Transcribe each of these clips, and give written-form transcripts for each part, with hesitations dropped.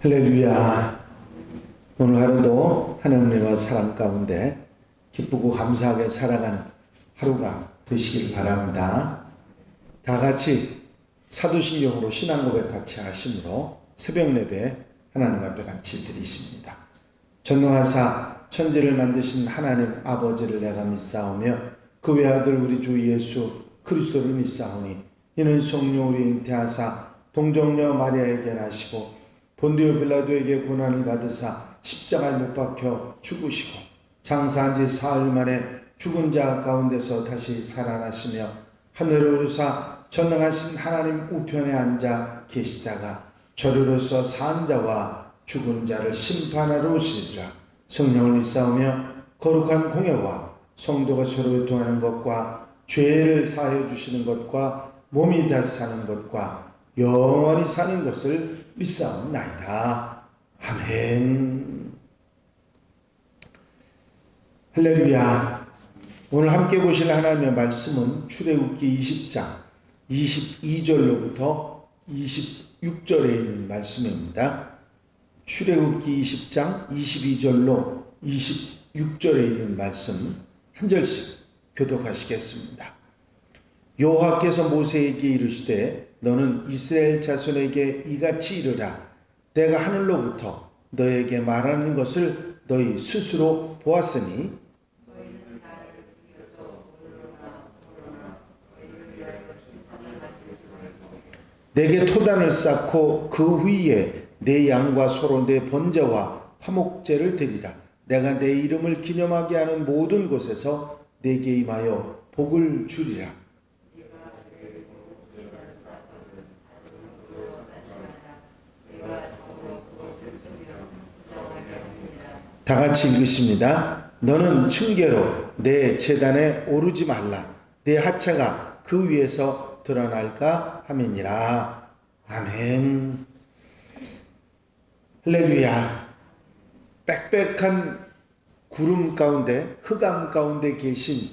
할렐루야. 오늘 하루도 하나님의 사랑 가운데 기쁘고 감사하게 살아가는 하루가 되시길 바랍니다. 다 같이 사도신경으로 신앙고백 같이 하심으로 새벽 예배 하나님 앞에 같이 드리십니다. 전능하사 천지를 만드신 하나님 아버지를 내가 믿사오며 그 외아들 우리 주 예수 그리스도를 믿사오니 이는 성령으로 잉태하사 동정녀 마리아에게 나시고 본디오 빌라도에게 고난을 받으사 십자가에 못 박혀 죽으시고 장사한 지 사흘 만에 죽은 자 가운데서 다시 살아나시며 하늘에 오르사 전능하신 하나님 우편에 앉아 계시다가 저리로서 산 자와 죽은 자를 심판하러 오시리라. 성령을 믿사오며 거룩한 공예와 성도가 서로 교통하는 것과 죄를 사하여 주시는 것과 몸이 다시 사는 것과 영원히 사는 것을 믿사옵나이다. 아멘. 할렐루야. 오늘 함께 보실 하나님의 말씀은 출애굽기 20장 22절로부터 26절에 있는 말씀입니다. 출애굽기 20장 22절로 26절에 있는 말씀 한 절씩 교독하시겠습니다. 여호와께서 모세에게 이르시되 너는 이스라엘 자손에게 이같이 이르라. 내가 하늘로부터 너에게 말하는 것을 너희 스스로 보았으니 내게 토단을 쌓고 그 위에 내 양과 소로 내 번제와 화목제를 드리라. 내가 내 이름을 기념하게 하는 모든 곳에서 내게 임하여 복을 주리라. 다 같이 읽으십니다. 너는 층계로 내 제단에 오르지 말라. 내 하체가 그 위에서 드러날까 함이니라. 아멘. 할렐루야. 빽빽한 구름 가운데 흑암 가운데 계신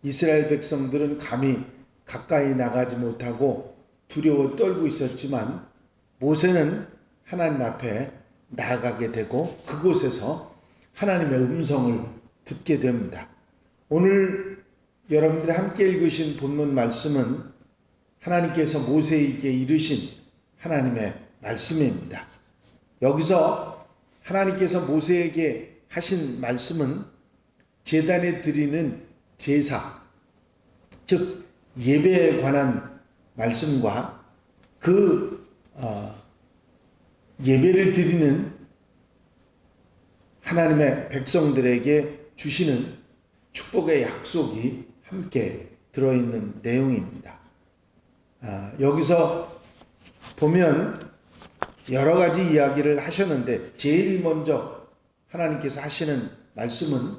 이스라엘 백성들은 감히 가까이 나가지 못하고 두려워 떨고 있었지만 모세는 하나님 앞에 나아가게 되고 그곳에서 하나님의 음성을 듣게 됩니다. 오늘 여러분들이 함께 읽으신 본문 말씀은 하나님께서 모세에게 이르신 하나님의 말씀입니다. 여기서 하나님께서 모세에게 하신 말씀은 제단에 드리는 제사, 즉 예배에 관한 말씀과 그 예배를 드리는 하나님의 백성들에게 주시는 축복의 약속이 함께 들어있는 내용입니다. 여기서 보면 여러 가지 이야기를 하셨는데 제일 먼저 하나님께서 하시는 말씀은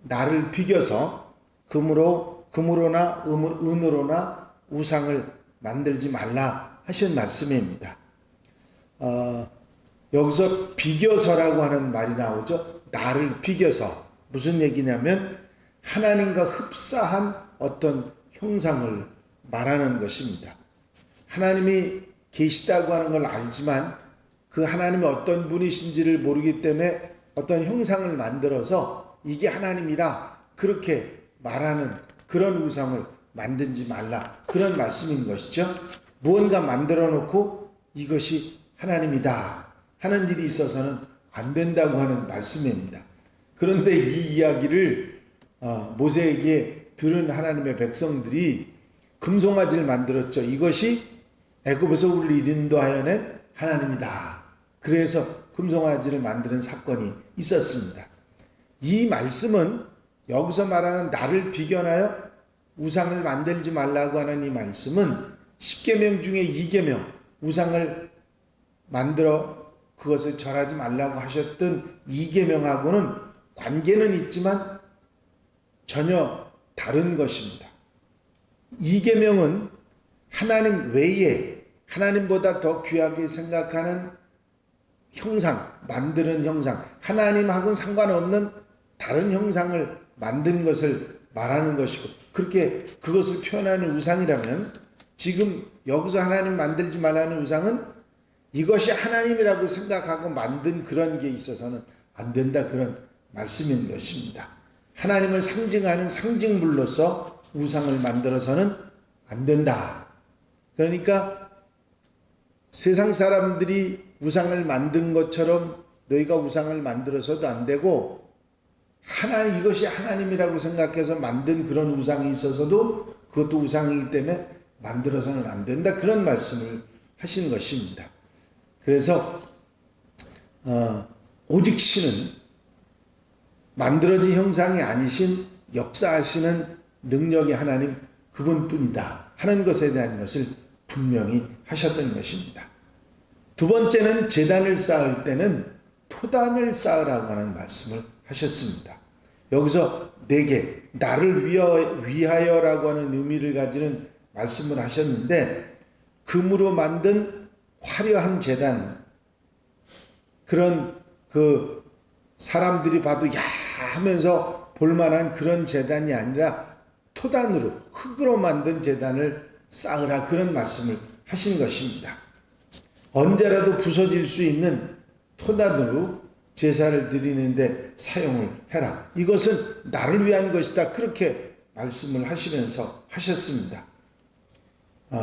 나를 비겨서 금으로나 은으로나 우상을 만들지 말라 하신 말씀입니다. 여기서 비겨서라고 하는 말이 나오죠. 나를 비겨서. 무슨 얘기냐면 하나님과 흡사한 어떤 형상을 말하는 것입니다. 하나님이 계시다고 하는 걸 알지만 그 하나님이 어떤 분이신지를 모르기 때문에 어떤 형상을 만들어서 이게 하나님이라 그렇게 말하는 그런 우상을 만들지 말라. 그런 말씀인 것이죠. 무언가 만들어 놓고 이것이 하나님이다 하는 일이 있어서는 안 된다고 하는 말씀입니다. 그런데 이 이야기를 모세에게 들은 하나님의 백성들이 금송아지를 만들었죠. 이것이 애굽에서 우리를 인도하여 낸 하나님이다. 그래서 금송아지를 만드는 사건이 있었습니다. 이 말씀은 여기서 말하는 나를 비견하여 우상을 만들지 말라고 하는 이 말씀은 10계명 중에 2계명 우상을 만들어 그것을 절하지 말라고 하셨던 2계명하고는 관계는 있지만 전혀 다른 것입니다. 2계명은 하나님 외에 하나님보다 더 귀하게 생각하는 형상, 만드는 형상, 하나님하고는 상관없는 다른 형상을 만든 것을 말하는 것이고 그렇게 그것을 표현하는 우상이라면 지금 여기서 하나님 만들지 말라는 우상은 이것이 하나님이라고 생각하고 만든 그런 게 있어서는 안 된다, 그런 말씀인 것입니다. 하나님을 상징하는 상징물로서 우상을 만들어서는 안 된다. 그러니까 세상 사람들이 우상을 만든 것처럼 너희가 우상을 만들어서도 안 되고, 이것이 하나님이라고 생각해서 만든 그런 우상이 있어서도 그것도 우상이기 때문에 만들어서는 안 된다, 그런 말씀을 하신 것입니다. 그래서 오직 신은 만들어진 형상이 아니신 역사하시는 능력의 하나님 그분뿐이다 하는 것에 대한 것을 분명히 하셨던 것입니다. 두 번째는 제단을 쌓을 때는 토단을 쌓으라고 하는 말씀을 하셨습니다. 여기서 내게, 나를 위하여라고 하는 의미를 가지는 말씀을 하셨는데, 금으로 만든 화려한 제단, 그런 그 사람들이 봐도 야 하면서 볼만한 그런 제단이 아니라 토단으로, 흙으로 만든 제단을 쌓으라, 그런 말씀을 하신 것입니다. 언제라도 부서질 수 있는 토단으로 제사를 드리는데 사용을 해라. 이것은 나를 위한 것이다, 그렇게 말씀을 하시면서 하셨습니다.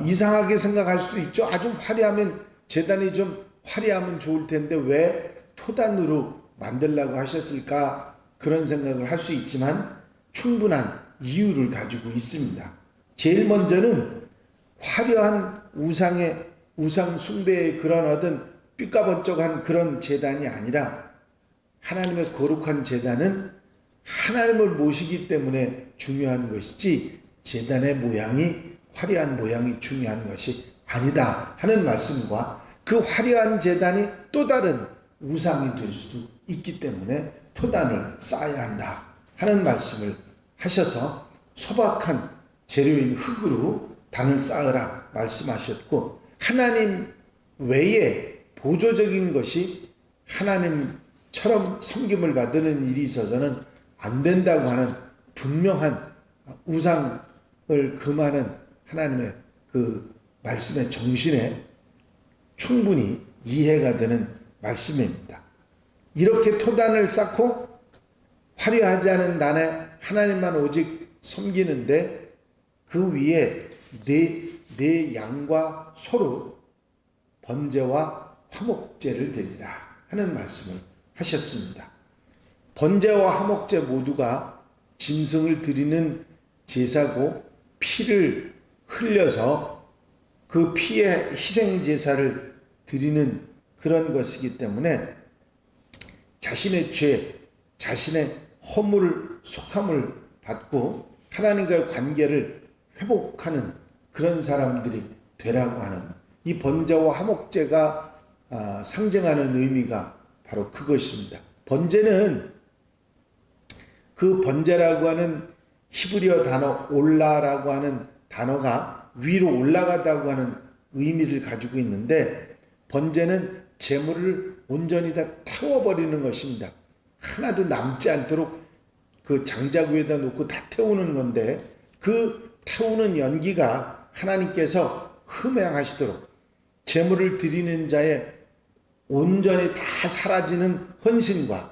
이상하게 생각할 수 있죠. 아주 화려하면, 제단이 좀 화려하면 좋을 텐데 왜 토단으로 만들라고 하셨을까, 그런 생각을 할 수 있지만 충분한 이유를 가지고 있습니다. 제일 먼저는 화려한 우상 숭배의 그런 어떤 삐까번쩍한 그런 제단이 아니라, 하나님의 거룩한 제단은 하나님을 모시기 때문에 중요한 것이지 제단의 모양이, 화려한 모양이 중요한 것이 아니다 하는 말씀과, 그 화려한 제단이 또 다른 우상이 될 수도 있기 때문에 토단을 쌓아야 한다 하는 말씀을 하셔서, 소박한 재료인 흙으로 단을 쌓으라 말씀하셨고, 하나님 외에 보조적인 것이 하나님처럼 섬김을 받는 일이 있어서는 안 된다고 하는 분명한 우상을 금하는 하나님의 그 말씀의 정신에 충분히 이해가 되는 말씀입니다. 이렇게 토단을 쌓고 화려하지 않은 단에 하나님만 오직 섬기는데, 그 위에 내 양과 소로 번제와 화목제를 드리라 하는 말씀을 하셨습니다. 번제와 화목제 모두가 짐승을 드리는 제사고, 피를 흘려서 그 피의 희생 제사를 드리는 그런 것이기 때문에 자신의 죄, 자신의 허물, 속함을 받고 하나님과의 관계를 회복하는 그런 사람들이 되라고 하는, 이 번제와 화목제가 상징하는 의미가 바로 그것입니다. 번제는, 그 번제라고 하는 히브리어 단어 올라라고 하는 단어가 위로 올라가다고 하는 의미를 가지고 있는데, 번제는 재물을 온전히 다 태워버리는 것입니다. 하나도 남지 않도록 그 장작 위에다 놓고 다 태우는 건데, 그 태우는 연기가 하나님께서 흠양하시도록 재물을 드리는 자의 온전히 다 사라지는 헌신과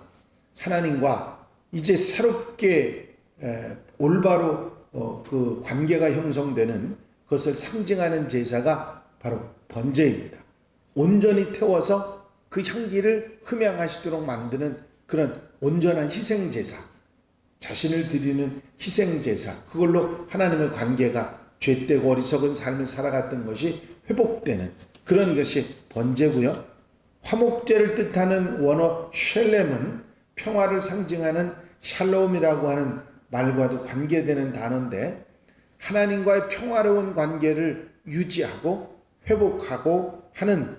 하나님과 이제 새롭게 올바로 그 관계가 형성되는 것을 상징하는 제사가 바로 번제입니다. 온전히 태워서 그 향기를 흠양하시도록 만드는 그런 온전한 희생제사, 자신을 드리는 희생제사, 그걸로 하나님의 관계가, 죄되고 어리석은 삶을 살아갔던 것이 회복되는 그런 것이 번제고요. 화목제를 뜻하는 원어 쉘렘은 평화를 상징하는 샬롬이라고 하는 말과도 관계되는 단어인데, 하나님과의 평화로운 관계를 유지하고 회복하고 하는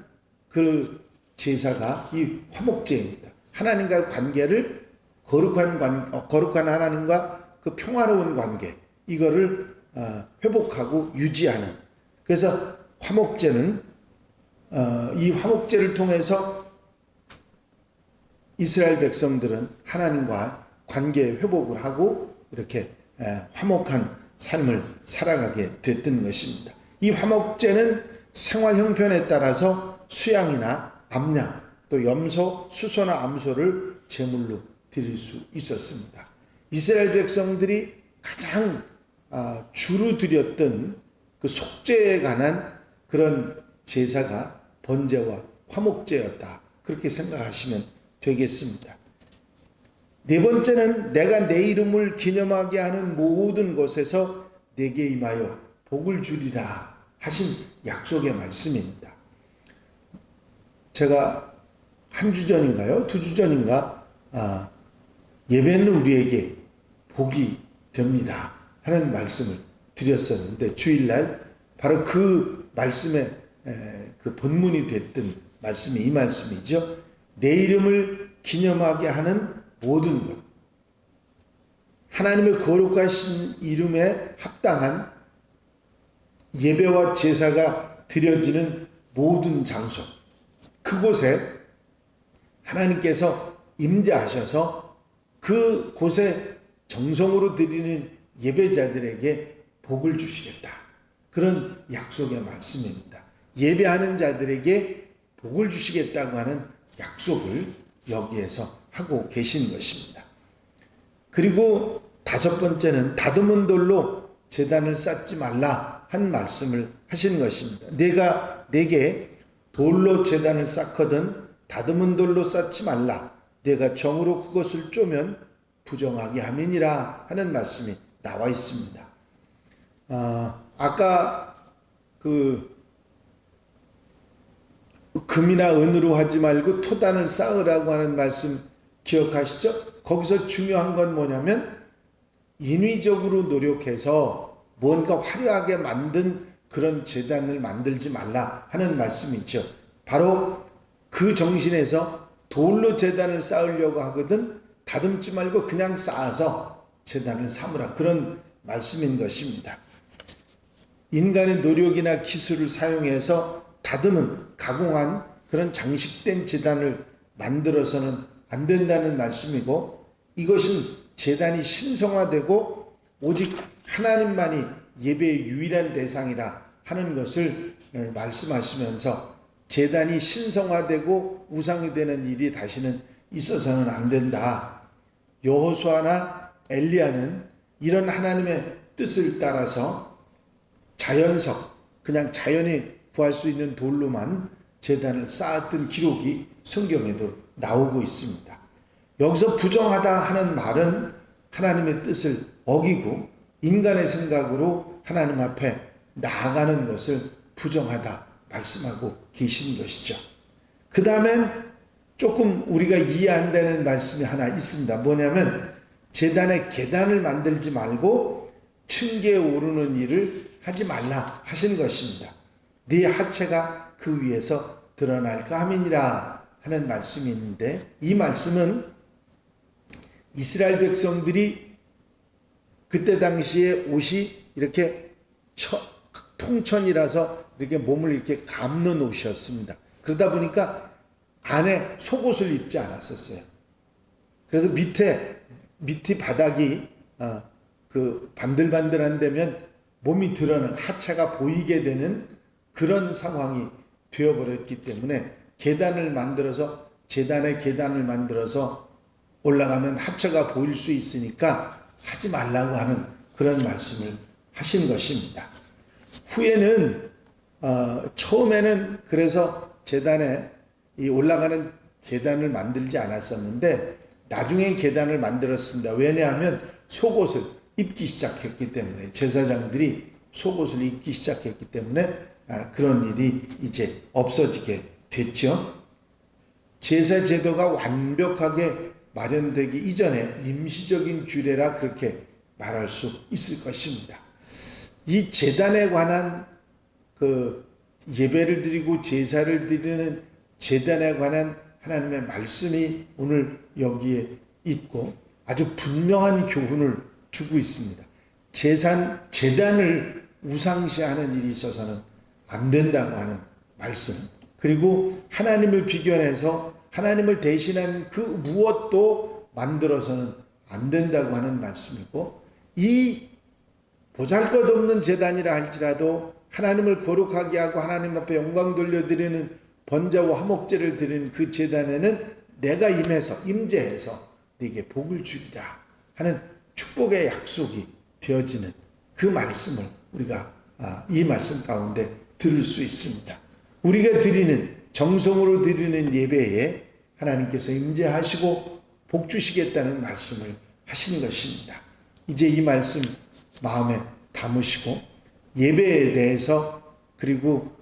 그 제사가 이 화목제입니다. 하나님과의 관계를, 거룩한 하나님과 그 평화로운 관계, 이거를 회복하고 유지하는, 그래서 화목제는 이 화목제를 통해서 이스라엘 백성들은 하나님과 관계 회복을 하고 이렇게 화목한 삶을 살아가게 됐던 것입니다. 이 화목제는 생활 형편에 따라서 수양이나 암양, 또 염소, 수소나 암소를 제물로 드릴 수 있었습니다. 이스라엘 백성들이 가장 주로 드렸던 그 속죄에 관한 그런 제사가 번제와 화목제였다. 그렇게 생각하시면 되겠습니다. 네 번째는 내가 내 이름을 기념하게 하는 모든 곳에서 내게 임하여 복을 주리라 하신 약속의 말씀입니다. 제가 한 주 전인가요? 2주 전인가? 예배는 우리에게 복이 됩니다 하는 말씀을 드렸었는데, 주일날 바로 그 말씀의 그 본문이 됐던 말씀이 이 말씀이죠. 내 이름을 기념하게 하는 모든 것, 하나님의 거룩하신 이름에 합당한 예배와 제사가 드려지는 모든 장소, 그곳에 하나님께서 임재하셔서 그곳에 정성으로 드리는 예배자들에게 복을 주시겠다. 그런 약속의 말씀입니다. 예배하는 자들에게 복을 주시겠다고 하는 약속을 여기에서 하고 계신 것입니다. 그리고 5번째는 다듬은 돌로 제단을 쌓지 말라 한 말씀을 하신 것입니다. 내가 내게 돌로 제단을 쌓거든 다듬은 돌로 쌓지 말라. 내가 정으로 그것을 쪼면 부정하게 함이니라 하는 말씀이 나와 있습니다. 아까 금이나 은으로 하지 말고 토단을 쌓으라고 하는 말씀 기억하시죠? 거기서 중요한 건 뭐냐면 인위적으로 노력해서 뭔가 화려하게 만든 그런 제단을 만들지 말라 하는 말씀이죠. 바로 그 정신에서 돌로 제단을 쌓으려고 하거든 다듬지 말고 그냥 쌓아서 제단을 삼으라, 그런 말씀인 것입니다. 인간의 노력이나 기술을 사용해서 다듬은, 가공한 그런 장식된 제단을 만들어서는 안 된다는 말씀이고, 이것은 제단이 신성화되고 오직 하나님만이 예배의 유일한 대상이라 하는 것을 말씀하시면서 제단이 신성화되고 우상이 되는 일이 다시는 있어서는 안 된다. 여호수아나 엘리야는 이런 하나님의 뜻을 따라서 자연석, 그냥 자연이 구할 수 있는 돌로만 제단을 쌓았던 기록이 성경에도 나오고 있습니다. 여기서 부정하다 하는 말은 하나님의 뜻을 어기고 인간의 생각으로 하나님 앞에 나아가는 것을 부정하다 말씀하고 계신 것이죠. 그 다음엔 조금 우리가 이해 안 되는 말씀이 하나 있습니다. 뭐냐면 제단에 계단을 만들지 말고 층계에 오르는 일을 하지 말라 하신 것입니다. 네 하체가 그 위에서 드러날까 함이니라 하는 말씀이 있는데, 이 말씀은 이스라엘 백성들이 그때 당시에 옷이 이렇게 통천이라서 이렇게 몸을 이렇게 감는 옷이었습니다. 그러다 보니까 안에 속옷을 입지 않았었어요. 그래서 밑에 바닥이 그 반들반들한 데면 몸이 드러나는, 하체가 보이게 되는 그런 상황이 되어버렸기 때문에 계단을 만들어서, 제단에 계단을 만들어서 올라가면 하체가 보일 수 있으니까 하지 말라고 하는 그런 말씀을 하신 것입니다. 후에는 처음에는 그래서 제단에 이 올라가는 계단을 만들지 않았었는데 나중에 계단을 만들었습니다. 왜냐하면 속옷을 입기 시작했기 때문에, 제사장들이 속옷을 입기 시작했기 때문에 그런 일이 이제 없어지게 됐죠. 제사 제도가 완벽하게 마련되기 이전에 임시적인 규례라 그렇게 말할 수 있을 것입니다. 이 제단에 관한 그 예배를 드리고 제사를 드리는 제단에 관한 하나님의 말씀이 오늘 여기에 있고 아주 분명한 교훈을 주고 있습니다. 제단을 우상시하는 일이 있어서는 안 된다고 하는 말씀, 그리고 하나님을 비견해서 하나님을 대신한 그 무엇도 만들어서는 안 된다고 하는 말씀이고, 이 보잘것없는 제단이라 할지라도 하나님을 거룩하게 하고 하나님 앞에 영광 돌려드리는 번제와 화목제를 드리는 그 제단에는 내가 임재해서 네게 복을 주리라 하는 축복의 약속이 되어지는 그 말씀을 우리가 이 말씀 가운데 들을 수 있습니다. 우리가 드리는 정성으로 드리는 예배에 하나님께서 임재하시고 복 주시겠다는 말씀을 하시는 것입니다. 이제 이 말씀 마음에 담으시고 예배에 대해서 그리고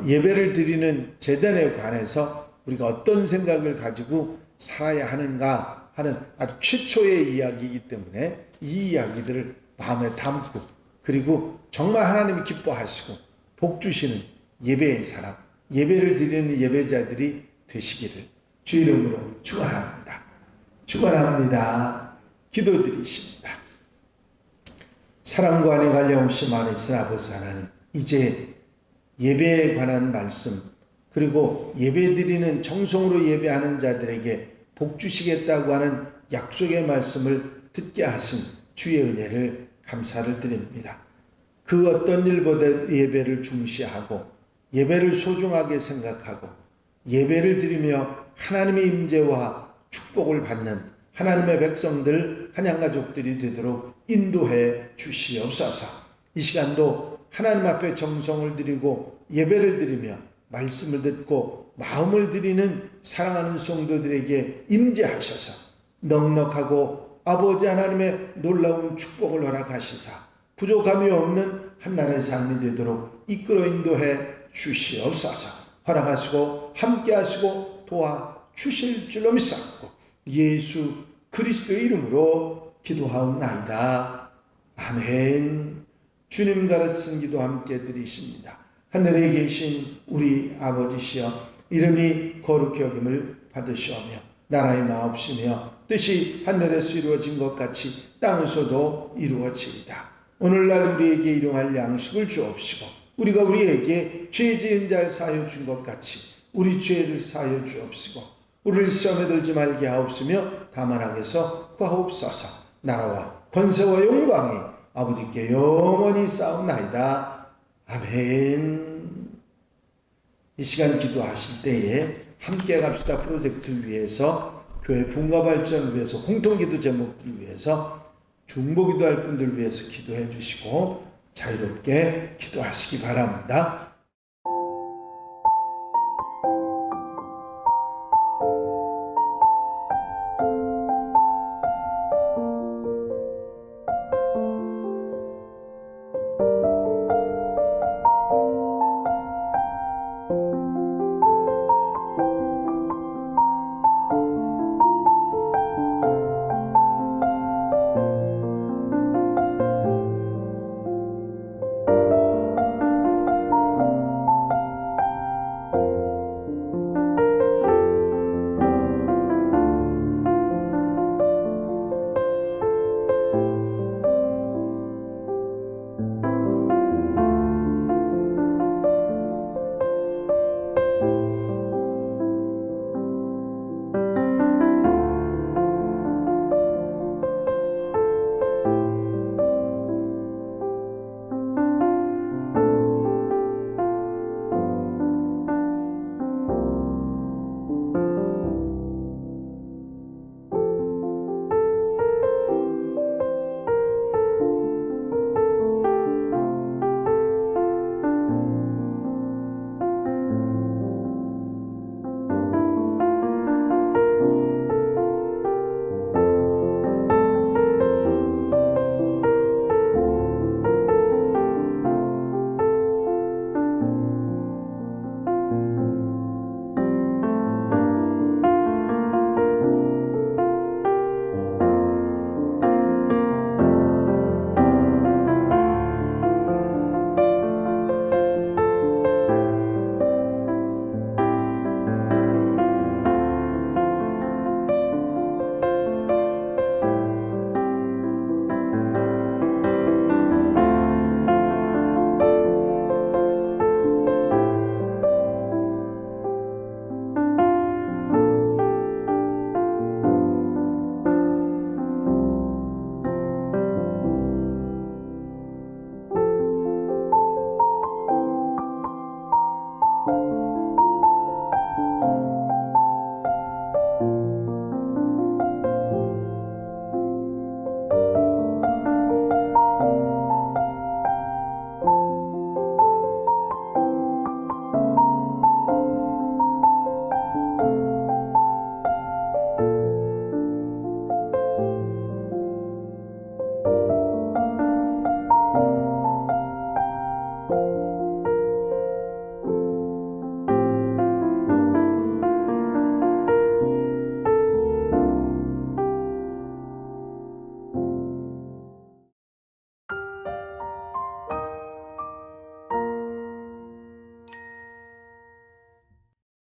예배를 드리는 제단에 관해서 우리가 어떤 생각을 가지고 살아야 하는가 하는 아주 최초의 이야기이기 때문에 이 이야기들을 마음에 담고 그리고 정말 하나님이 기뻐하시고 복 주시는 예배의 사람, 예배를 드리는 예배자들이 되시기를 주 이름으로 축원합니다. 축원합니다. 기도드리십니다. 사랑과 안에 관련없이 많으신 아버지 하나님, 이제 예배에 관한 말씀 그리고 예배드리는 정성으로 예배하는 자들에게 복 주시겠다고 하는 약속의 말씀을 듣게 하신 주의 은혜를 감사를 드립니다. 그 어떤 일보다 예배를 중시하고 예배를 소중하게 생각하고 예배를 드리며 하나님의 임재와 축복을 받는 하나님의 백성들 한양가족들이 되도록 인도해 주시옵소서. 이 시간도 하나님 앞에 정성을 드리고 예배를 드리며 말씀을 듣고 마음을 드리는 사랑하는 성도들에게 임재하셔서 넉넉하고 아버지 하나님의 놀라운 축복을 허락하시사 부족함이 없는 한나라의 삶이 되도록 이끌어 인도해 주시옵소서. 허락하시고 함께하시고 도와주실 줄로 믿사옵고 예수 그리스도의 이름으로 기도하옵나이다. 아멘. 주님 가르친 기도 함께 드리십니다. 하늘에 계신 우리 아버지시여, 이름이 거룩히 여김을 받으시오며 나라의 나옵시며 뜻이 하늘에서 이루어진 것 같이 땅에서도 이루어지이다. 오늘날 우리에게 일용할 양식을 주옵시고 우리가 우리에게 죄 지은 자를 사하여 준 것 같이 우리 죄를 사하여 주옵시고 우리를 시험에 들지 말게 하옵시며 다만 악에서 구하옵소서. 나라와 권세와 영광이 아버지께 영원히 쌓옵나이다. 아멘. 이 시간 기도하실 때에 함께 갑시다 프로젝트를 위해서, 교회 분과 발전을 위해서, 공통기도 제목들을 위해서, 중보기도할 분들을 위해서 기도해 주시고 자유롭게 기도하시기 바랍니다.